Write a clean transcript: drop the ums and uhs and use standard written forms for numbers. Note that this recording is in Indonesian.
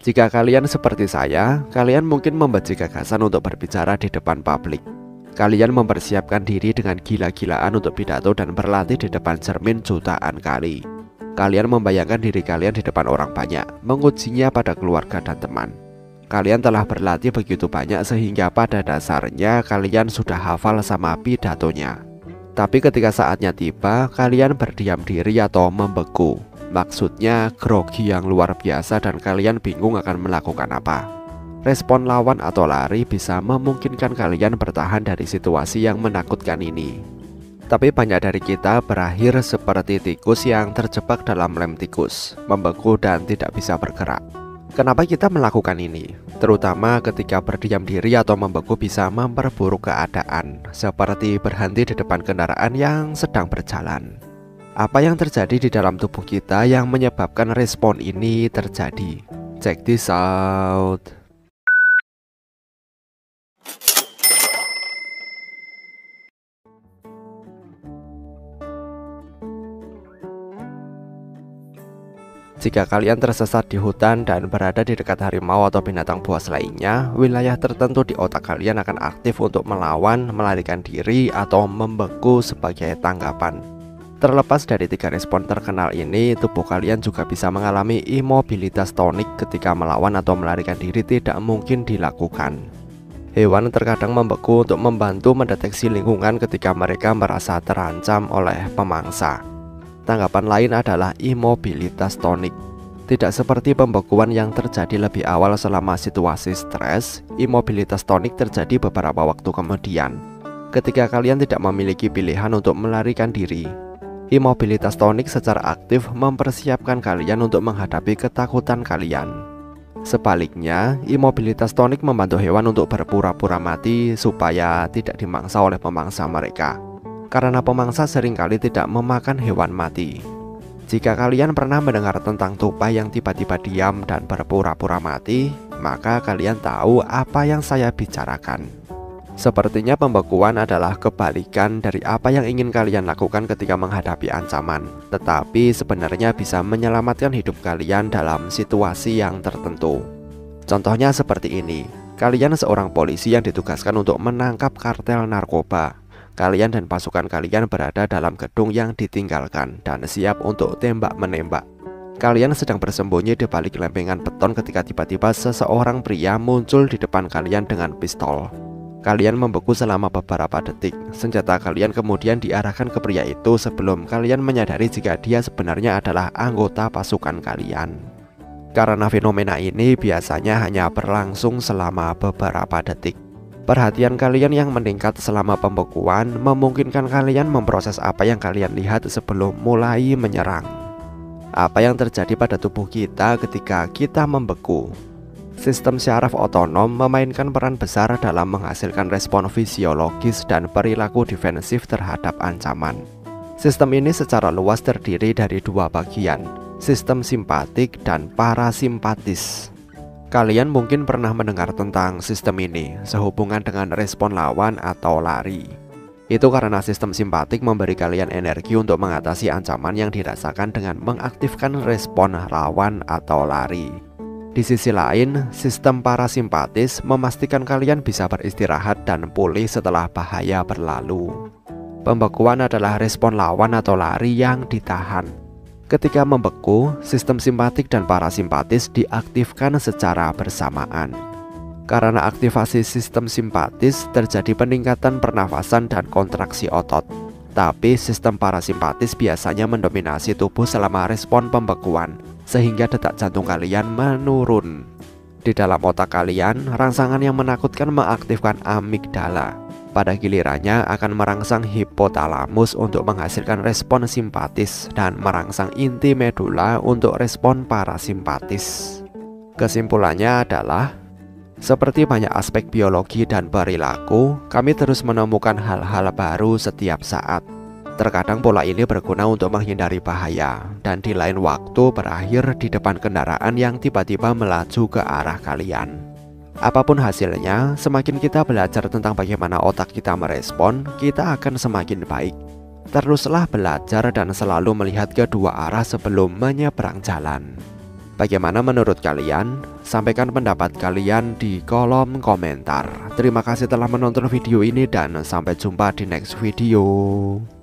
Jika kalian seperti saya, kalian mungkin membenci gagasan untuk berbicara di depan publik. Kalian mempersiapkan diri dengan gila-gilaan untuk pidato dan berlatih di depan cermin jutaan kali. Kalian membayangkan diri kalian di depan orang banyak, mengujinya pada keluarga dan teman. Kalian telah berlatih begitu banyak sehingga pada dasarnya kalian sudah hafal sama pidatonya. Tapi ketika saatnya tiba, kalian berdiam diri atau membeku. Maksudnya grogi yang luar biasa dan kalian bingung akan melakukan apa. Respon lawan atau lari bisa memungkinkan kalian bertahan dari situasi yang menakutkan ini. Tapi banyak dari kita berakhir seperti tikus yang terjebak dalam lem tikus, membeku dan tidak bisa bergerak. Kenapa kita melakukan ini? Terutama ketika berdiam diri atau membeku bisa memperburuk keadaan, seperti berhenti di depan kendaraan yang sedang berjalan. Apa yang terjadi di dalam tubuh kita yang menyebabkan respon ini terjadi? Check this out. Jika kalian tersesat di hutan dan berada di dekat harimau atau binatang buas lainnya, wilayah tertentu di otak kalian akan aktif untuk melawan, melarikan diri, atau membeku sebagai tanggapan. Terlepas dari tiga respon terkenal ini, tubuh kalian juga bisa mengalami imobilitas tonik ketika melawan atau melarikan diri tidak mungkin dilakukan. Hewan terkadang membeku untuk membantu mendeteksi lingkungan ketika mereka merasa terancam oleh pemangsa. Tanggapan lain adalah imobilitas tonik. Tidak seperti pembekuan yang terjadi lebih awal selama situasi stres, imobilitas tonik terjadi beberapa waktu kemudian. Ketika kalian tidak memiliki pilihan untuk melarikan diri, imobilitas tonik secara aktif mempersiapkan kalian untuk menghadapi ketakutan kalian. Sebaliknya, imobilitas tonik membantu hewan untuk berpura-pura mati supaya tidak dimangsa oleh pemangsa mereka. Karena pemangsa seringkali tidak memakan hewan mati. Jika kalian pernah mendengar tentang tupai yang tiba-tiba diam dan berpura-pura mati, maka kalian tahu apa yang saya bicarakan. Sepertinya pembekuan adalah kebalikan dari apa yang ingin kalian lakukan ketika menghadapi ancaman, tetapi sebenarnya bisa menyelamatkan hidup kalian dalam situasi yang tertentu. Contohnya seperti ini, kalian seorang polisi yang ditugaskan untuk menangkap kartel narkoba. Kalian dan pasukan kalian berada dalam gedung yang ditinggalkan dan siap untuk tembak-menembak. Kalian sedang bersembunyi di balik lempengan beton ketika tiba-tiba seseorang pria muncul di depan kalian dengan pistol. Kalian membeku selama beberapa detik. Senjata kalian kemudian diarahkan ke pria itu sebelum kalian menyadari jika dia sebenarnya adalah anggota pasukan kalian. Karena fenomena ini biasanya hanya berlangsung selama beberapa detik. Perhatian kalian yang meningkat selama pembekuan memungkinkan kalian memproses apa yang kalian lihat sebelum mulai menyerang. Apa yang terjadi pada tubuh kita ketika kita membeku? Sistem syaraf otonom memainkan peran besar dalam menghasilkan respon fisiologis dan perilaku defensif terhadap ancaman. Sistem ini secara luas terdiri dari dua bagian, sistem simpatik dan parasimpatis. Kalian mungkin pernah mendengar tentang sistem ini sehubungan dengan respon lawan atau lari. Itu karena sistem simpatik memberi kalian energi untuk mengatasi ancaman yang dirasakan dengan mengaktifkan respon lawan atau lari. Di sisi lain, sistem parasimpatis memastikan kalian bisa beristirahat dan pulih setelah bahaya berlalu. Pembekuan adalah respon lawan atau lari yang ditahan. Ketika membeku, sistem simpatik dan parasimpatis diaktifkan secara bersamaan. Karena aktivasi sistem simpatis, terjadi peningkatan pernafasan dan kontraksi otot. Tapi sistem parasimpatis biasanya mendominasi tubuh selama respon pembekuan, sehingga detak jantung kalian menurun. Di dalam otak kalian, rangsangan yang menakutkan mengaktifkan amigdala. Pada gilirannya akan merangsang hipotalamus untuk menghasilkan respon simpatis dan merangsang inti medula untuk respon parasimpatis. Kesimpulannya adalah, seperti banyak aspek biologi dan perilaku, kami terus menemukan hal-hal baru setiap saat. Terkadang pola ini berguna untuk menghindari bahaya, dan di lain waktu berakhir di depan kendaraan yang tiba-tiba melaju ke arah kalian. Apapun hasilnya, semakin kita belajar tentang bagaimana otak kita merespon, kita akan semakin baik. Teruslah belajar dan selalu melihat kedua arah sebelum menyeberang jalan. Bagaimana menurut kalian? Sampaikan pendapat kalian di kolom komentar. Terima kasih telah menonton video ini dan sampai jumpa di next video.